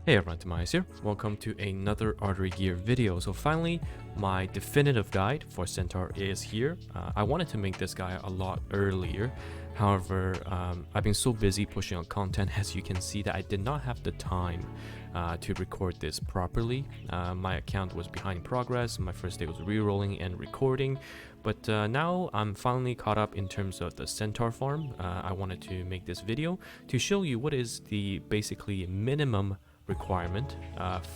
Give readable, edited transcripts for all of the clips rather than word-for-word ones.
Hey everyone, TimaeuSS here. Welcome to another Artery gear video. So finally, my definitive guide for Centaur is here. I wanted to make this guy a lot earlier. However, I've been so busy pushing on content, as you can see, that I did not have the time to record this properly. My account was behind progress. My first day was re-rolling and recording. But now I'm finally caught up in terms of the Centaur farm. I wanted to make this video to show you what is the basically minimum requirement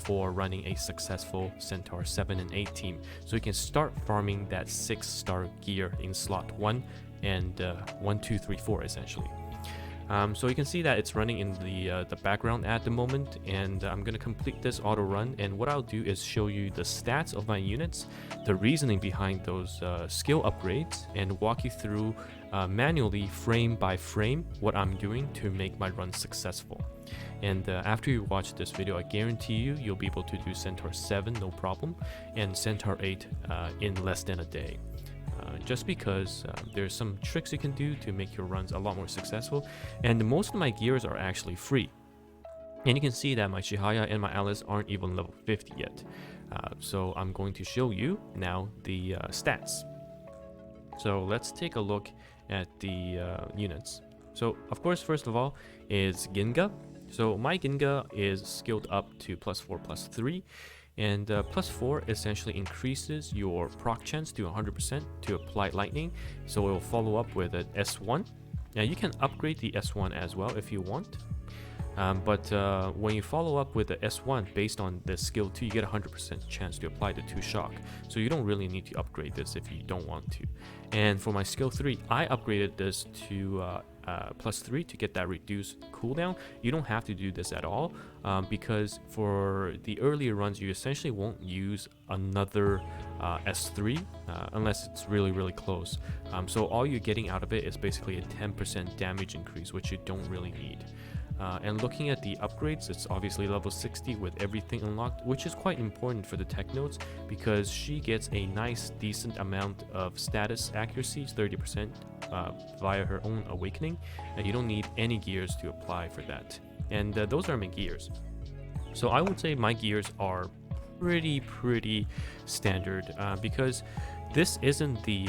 for running a successful Centaur 7 and 8 team, so you can start farming that 6-star gear in slot 1 and 1, 2, 3, 4 essentially. So you can see that it's running in the background at the moment, and I'm going to complete this auto run, and what I'll do is show you the stats of my units, the reasoning behind those skill upgrades, and walk you through manually frame by frame what I'm doing to make my run successful. And after you watch this video, I guarantee you'll be able to do Centaur 7 no problem and Centaur 8 in less than a day. Just because there's some tricks you can do to make your runs a lot more successful, and most of my gears are actually free. And you can see that my Chihaya and my Alice aren't even level 50 yet. So I'm going to show you now the stats. So let's take a look at the units. So of course, first of all is Ginga. So my Ginga is skilled up to +4/+3, and +4 essentially increases your proc chance to 100% to apply lightning, so it will follow up with an S1. Now you can upgrade the S1 as well if you want, but when you follow up with the S1 based on the skill 2, you get a 100% chance to apply the 2 shock, so you don't really need to upgrade this if you don't want to. And for my skill 3, I upgraded this to +3 to get that reduced cooldown. You don't have to do this at all, because for the earlier runs you essentially won't use another S3 unless it's really close. So all you're getting out of it is basically a 10% damage increase, which you don't really need. And looking at the upgrades, it's obviously level 60 with everything unlocked, which is quite important for the tech notes because she gets a nice decent amount of status accuracy, 30% via her own awakening, and you don't need any gears to apply for that. And those are my gears. So I would say my gears are pretty standard, because this isn't the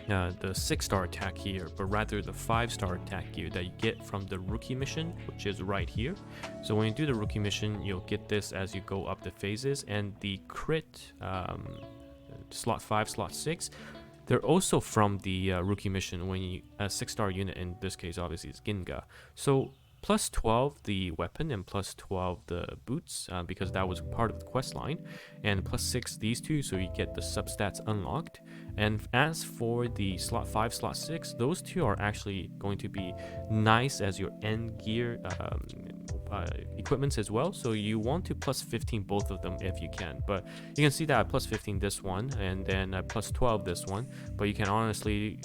6-star attack gear, but rather the 5-star attack gear that you get from the rookie mission, which is right here. So when you do the rookie mission, you'll get this as you go up the phases, and the crit slot 5, slot 6, they're also from the rookie mission when you a 6-star unit, in this case obviously is Ginga. So +12 the weapon and +12 the boots, because that was part of the quest line, and +6 these two, so you get the substats unlocked. And as for the slot 5, slot 6, those two are actually going to be nice as your end gear equipments as well, so you want to +15 both of them if you can. But you can see that I +15 this one and then +12 this one, but you can honestly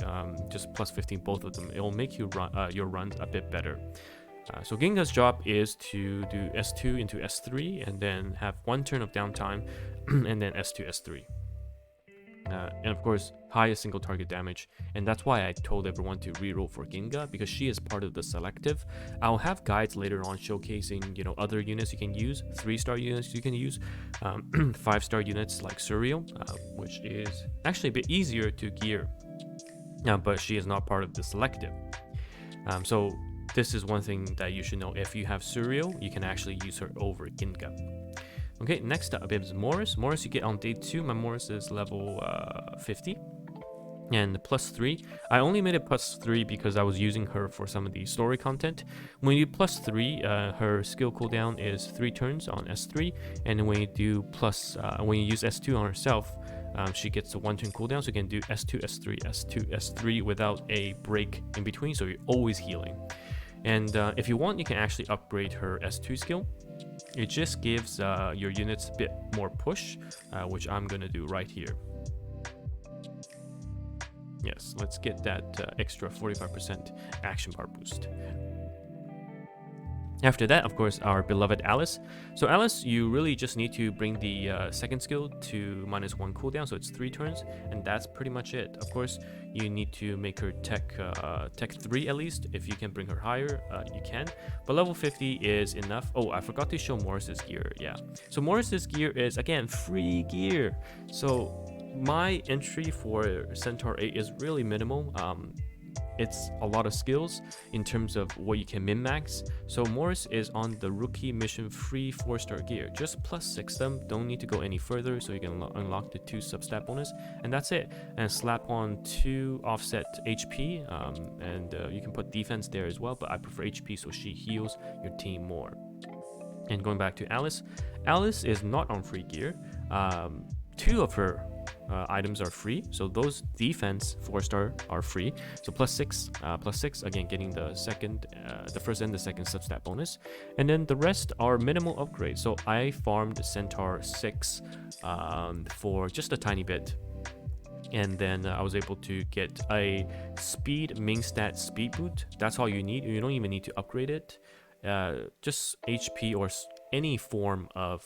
just +15 both of them. It will make you run your runs a bit better. So Ginga's job is to do S2 into S3 and then have 1 turn of downtime and then S2, S3. And of course, highest single target damage, and that's why I told everyone to reroll for Ginga, because she is part of the selective. I'll have guides later on showcasing, other units you can use, 3-star units you can use, 5-star units like Suriel, which is actually a bit easier to gear, but she is not part of the selective. So this is one thing that you should know. If you have Suriel, you can actually use her over Ginga. Okay, next up is Morris. Morris you get on day 2. My Morris is level 50. And +3. I only made it +3 because I was using her for some of the story content. When you do +3, her skill cooldown is 3 turns on S3. And when you do when you use S2 on herself, she gets a 1 turn cooldown, so you can do S2, S3, S2, S3 without a break in between, so you're always healing. And if you want, you can actually upgrade her S2 skill. It just gives your units a bit more push, which I'm gonna do right here. Yes, let's get that extra 45% action bar boost. After that, of course, our beloved Alice. So Alice, you really just need to bring the second skill to -1 cooldown, so it's 3 turns, and that's pretty much it. Of course, you need to make her tech 3 at least. If you can bring her higher, you can. But level 50 is enough. Oh, I forgot to show Morris's gear. Yeah. So Morris's gear is, again, free gear. So my entry for Centaur 8 is really minimal. It's a lot of skills in terms of what you can min-max. So Morris is on the rookie mission free 4-star gear. Just +6 them, don't need to go any further, so you can unlock the 2 sub-stat bonus, and that's it. And slap on 2 offset HP, and you can put defense there as well, but I prefer HP so she heals your team more. And going back to Alice, Alice is not on free gear. 2 of her items are free, so those defense 4-star are free. So +6 again, getting the first and the second sub-stat bonus, and then the rest are minimal upgrades. So I farmed Centaur 6 for just a tiny bit, and then I was able to get a speed main stat speed boot. That's all you need. You don't even need to upgrade it. Just HP or any form of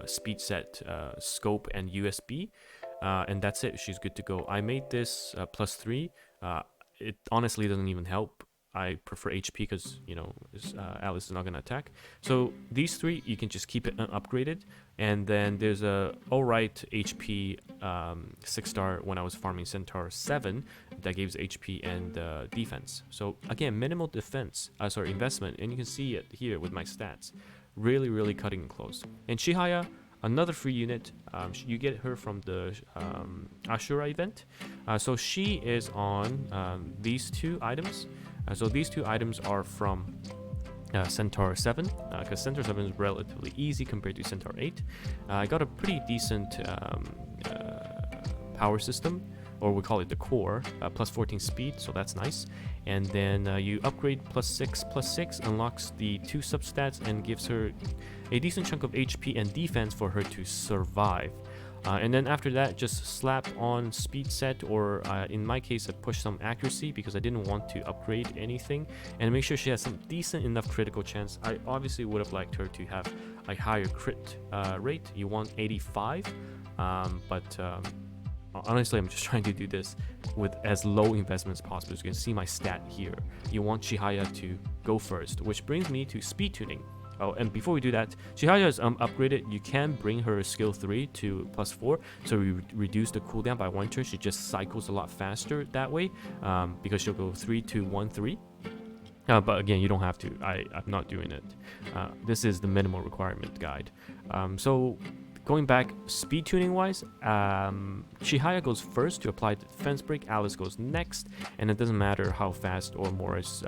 speed set, scope, and USB, and that's it. She's good to go. I made this +3. It honestly doesn't even help. I prefer HP because, you know, Alice is not going to attack. So these 3, you can just keep it upgraded. And then there's a alright HP 6-star when I was farming Centaur 7 that gives HP and defense. So again, minimal defense, investment, and you can see it here with my stats. Really, really cutting it close. And Chihaya, another free unit. You get her from the Ashura event. So she is on these 2 items. So these 2 items are from Centaur 7, because Centaur 7 is relatively easy compared to Centaur 8. I got a pretty decent power system, or we call it the core, +14 speed, so that's nice. And then you upgrade +6 unlocks the 2 substats and gives her a decent chunk of HP and defense for her to survive. And then after that, just slap on speed set, or in my case, I pushed some accuracy because I didn't want to upgrade anything, and make sure she has some decent enough critical chance. I obviously would have liked her to have a higher crit rate. You want 85, but honestly, I'm just trying to do this with as low investment as possible. As you can see my stat here. You want Chihaya to go first, which brings me to speed tuning. Oh, and before we do that, Chihaya is upgraded. You can bring her skill 3 to +4, so we reduce the cooldown by 1 turn. She just cycles a lot faster that way, because she'll go 3, 2, 1, 3. But again, you don't have to. I'm not doing it. This is the minimal requirement guide. So going back, speed tuning wise, Chihaya goes first to apply the defense break, Alice goes next, and it doesn't matter how fast or Morris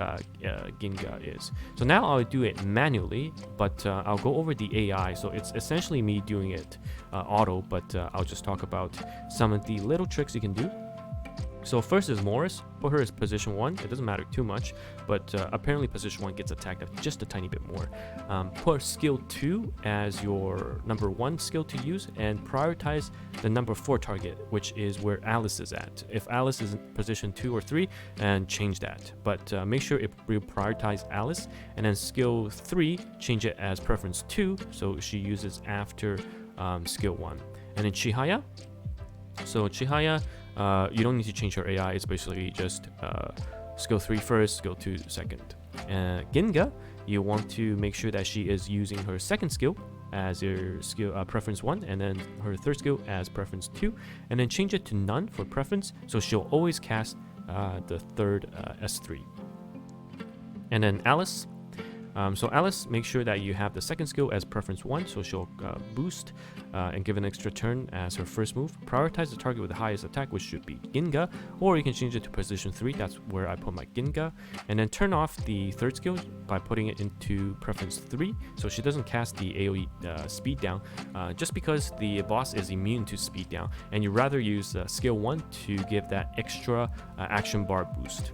Ginga is. So now I'll do it manually, but I'll go over the AI, so it's essentially me doing it auto, but I'll just talk about some of the little tricks you can do. So first is Morris. Put her as position 1. It doesn't matter too much, but apparently position 1 gets attacked just a tiny bit more. Put skill 2 as your number 1 skill to use, and prioritize the number 4 target, which is where Alice is at. If Alice is in position 2 or 3, and change that. But make sure you prioritize Alice, and then skill 3, change it as preference 2, so she uses after skill 1. And then Chihaya. So Chihaya, you don't need to change her AI. It's basically just skill 3 first, skill 2 second. Ginga, you want to make sure that she is using her second skill as your skill preference 1, and then her third skill as preference 2, and then change it to none for preference, so she'll always cast the third S3. And then Alice. So Alice, make sure that you have the second skill as preference 1, so she'll boost and give an extra turn as her first move. Prioritize the target with the highest attack, which should be Ginga, or you can change it to position 3, that's where I put my Ginga. And then turn off the third skill by putting it into preference 3, so she doesn't cast the AoE speed down, just because the boss is immune to speed down, and you rather use skill 1 to give that extra action bar boost.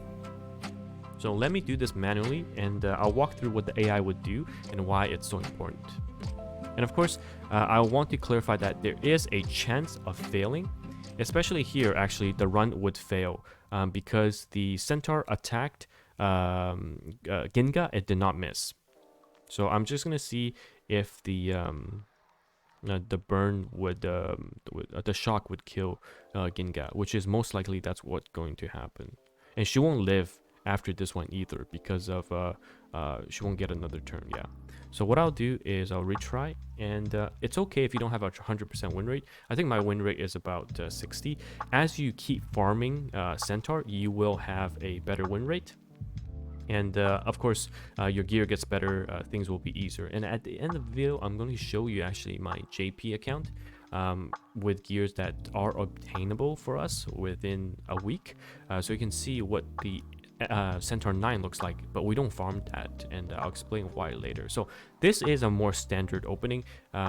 So let me do this manually, and I'll walk through what the AI would do and why it's so important. And of course, I want to clarify that there is a chance of failing, especially here. Actually, the run would fail because the Centaur attacked Ginga, it did not miss. So I'm just gonna see if the burn would the shock would kill Ginga, which is most likely that's what's going to happen. And she won't live after this one either because of she won't get another turn. Yeah. So what I'll do is I'll retry, and it's okay if you don't have a 100% win rate. I think my win rate is about 60. As you keep farming Centaur, you will have a better win rate. And of course, your gear gets better, things will be easier. And at the end of the video, I'm going to show you actually my JP account with gears that are obtainable for us within a week. So you can see what the Centaur 9 looks like, but we don't farm that, and I'll explain why later. So this is a more standard opening.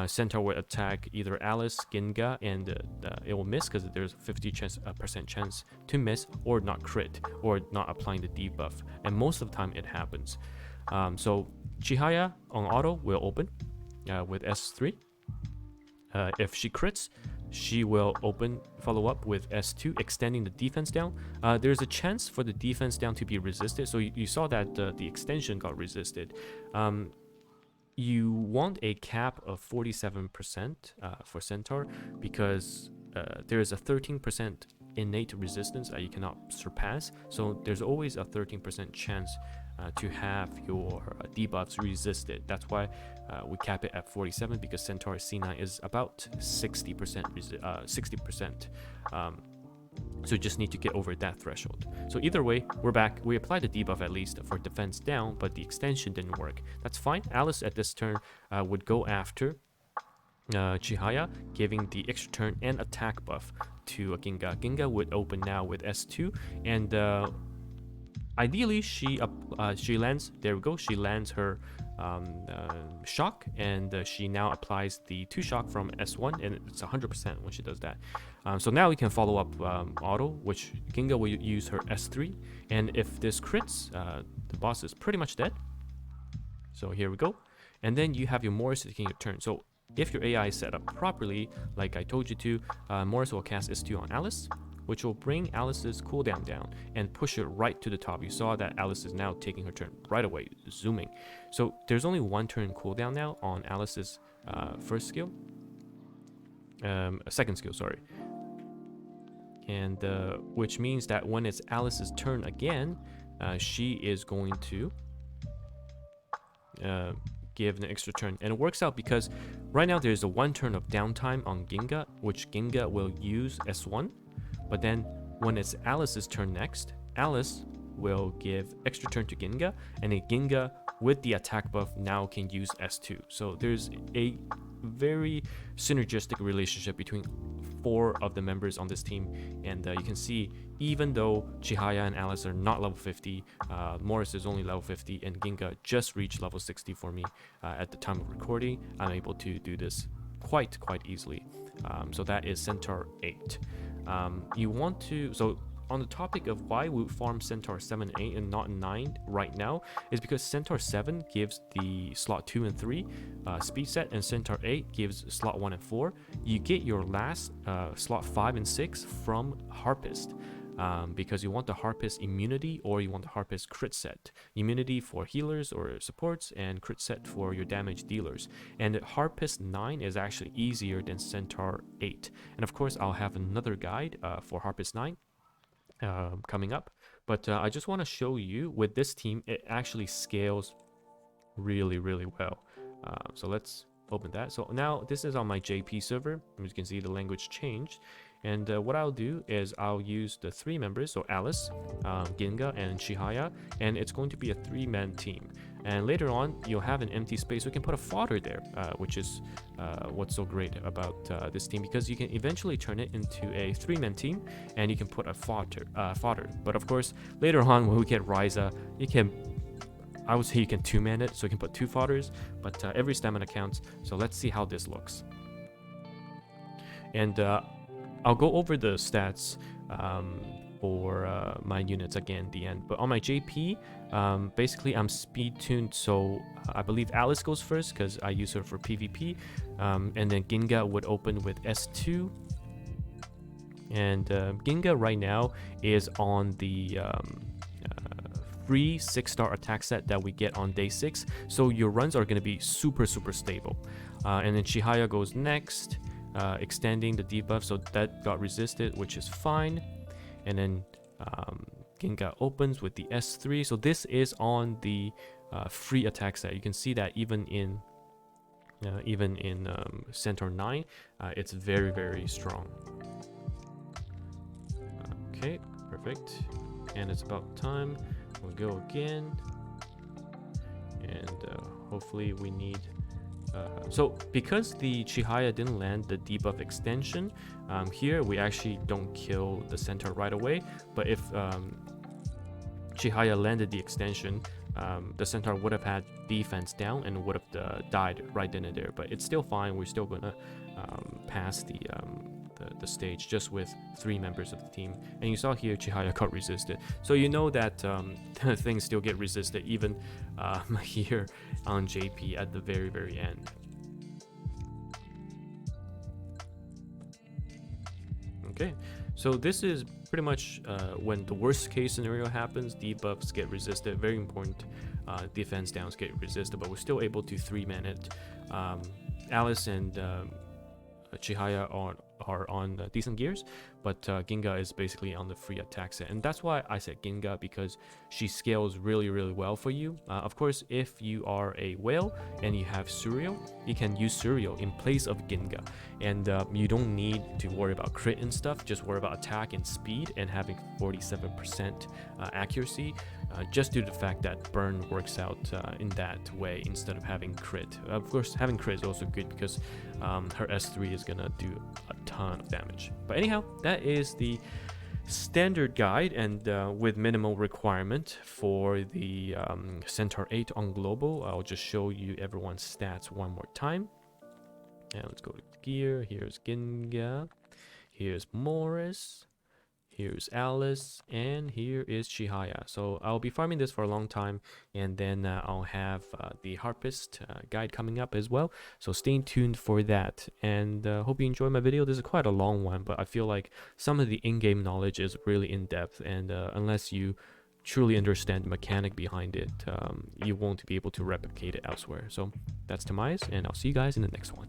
Centaur will attack either Alice, Ginga, and it will miss because there's a 50% chance to miss or not crit or not applying the debuff, and most of the time it happens. So Chihaya on auto will open with S3. If she crits, she will follow up with S2, extending the defense down. There's a chance for the defense down to be resisted. So you saw that the extension got resisted. You want a cap of 47% for Centaur because there is a 13% innate resistance that you cannot surpass. So there's always a 13% chance to have your debuffs resisted. That's why we cap it at 47, because Centaur C9 is about 60%. 60%. So you just need to get over that threshold. So either way, we're back. We applied the debuff at least for defense down, but the extension didn't work. That's fine. Alice at this turn would go after Chihaya, giving the extra turn and attack buff to Ginga. Ginga would open now with S2, and ideally she lands. There we go. She lands her shock, and she now applies the 2 shock from S1, and it's 100% when she does that. So now we can follow up auto, which Ginga will use her S3, and if this crits, the boss is pretty much dead. So here we go, and then you have your Morris taking your turn. So if your AI is set up properly, like I told you to, Morris will cast S2 on Alice, which will bring Alice's cooldown down and push it right to the top. You saw that Alice is now taking her turn right away, zooming. So there's only 1 turn cooldown now on Alice's first skill, second skill, sorry. And which means that when it's Alice's turn again, she is going to give an extra turn, and it works out because right now there's a 1 turn of downtime on Ginga, which Ginga will use S1. But then when it's Alice's turn next, Alice will give extra turn to Ginga, and a Ginga with the attack buff now can use S2. So there's a very synergistic relationship between 4 of the members on this team, and you can see even though Chihaya and Alice are not level 50, Morris is only level 50, and Ginga just reached level 60 for me at the time of recording. I'm able to do this quite easily. So that is Centaur 8. You want to, so on the topic of why we farm Centaur 7 and 8 and not 9 right now, is because Centaur 7 gives the slot 2 and 3 speed set, and Centaur 8 gives slot 1 and 4. You get your last slot 5 and 6 from Harpist. Because you want the Harpist immunity, or you want the Harpist crit set. Immunity for healers or supports, and crit set for your damage dealers. And Harpist 9 is actually easier than Centaur 8. And of course, I'll have another guide for Harpist 9 coming up. But I just want to show you, with this team, it actually scales really well. So let's open that. So now this is on my JP server. As you can see, the language changed. And what I'll do is I'll use the 3 members, so Alice, Ginga, and Chihaya, and it's going to be a 3-man team. And later on, you'll have an empty space, so you can put a fodder there, which is what's so great about this team, because you can eventually turn it into a 3-man team, and you can put a fodder. But of course, later on, when we get Ryza, you can, I would say you can 2-man it, so you can put 2 fodders, but every stamina counts. So let's see how this looks. And I'll go over the stats for my units again at the end. But on my JP, basically I'm speed tuned, so I believe Alice goes first because I use her for PvP. And then Ginga would open with S2. And Ginga right now is on the free 6-star attack set that we get on day 6, so your runs are going to be super stable. And then Chihaya goes next, extending the debuff, so that got resisted, which is fine. And then Ginga opens with the S3, so this is on the free attack set. You can see that even in Centaur 9, it's very strong. Okay, perfect. And it's about time. We'll go again. And hopefully we need... so because the Chihaya didn't land the debuff extension, here we actually don't kill the Centaur right away. But if Chihaya landed the extension, the Centaur would have had defense down and would have died right then and there. But it's still fine. We're still gonna pass the stage just with 3 members of the team. And you saw here Chihaya got resisted, so you know that things still get resisted even here on JP at the very end. Okay, so this is pretty much when the worst case scenario happens. Debuffs get resisted, very important. Defense downs get resisted, but we're still able to 3-man it. Alice and Chihaya are on decent gears, but Ginga is basically on the free attack set, and that's why I said Ginga, because she scales really well for you. Of course, if you are a whale and you have Suriel, you can use Suriel in place of Ginga, and you don't need to worry about crit and stuff. Just worry about attack and speed and having 47% accuracy, just due to the fact that burn works out in that way instead of having crit. Of course, having crit is also good because her S3 is gonna do a ton of damage. But anyhow, that is the standard guide, and with minimal requirement for the Centaur 8 on global. I'll just show you everyone's stats one more time. And let's go to gear. Here's Ginga, here's Morris, here's Alice, and here is Chihaya. So I'll be farming this for a long time, and then I'll have the Harpist guide coming up as well. So stay tuned for that, and hope you enjoy my video. This is quite a long one, but I feel like some of the in-game knowledge is really in-depth, and unless you truly understand the mechanic behind it, you won't be able to replicate it elsewhere. So that's TimaeuSS, and I'll see you guys in the next one.